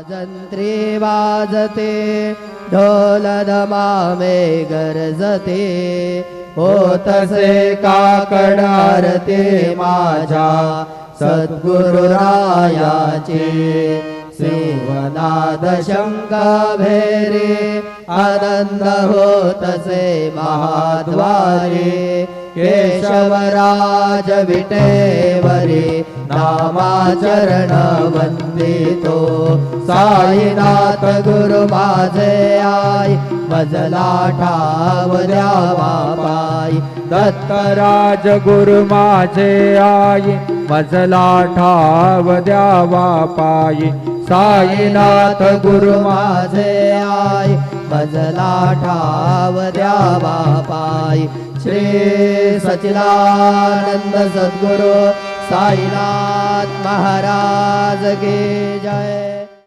वाजंत्री वाजते ढोल दमामे गरजते होतसे काकड आरती माझ्या सद्गुरुरायाचे शिवनाद शंख भेरे आनंद होतसे महाद्वारे केशवराज विटेवरी नामाचरण वंदितो साईनाथ गुरु माझे आई मजला ठाव द्यावा पायी दत्तराज गुरु माझे आई मजला ठाव द्यावा पायी साईनाथ गुरु माझे आई मजला ठाव द्यावा पायी श्री सच्चिदानंद सद्गुरु साईनाथ महाराज की जय।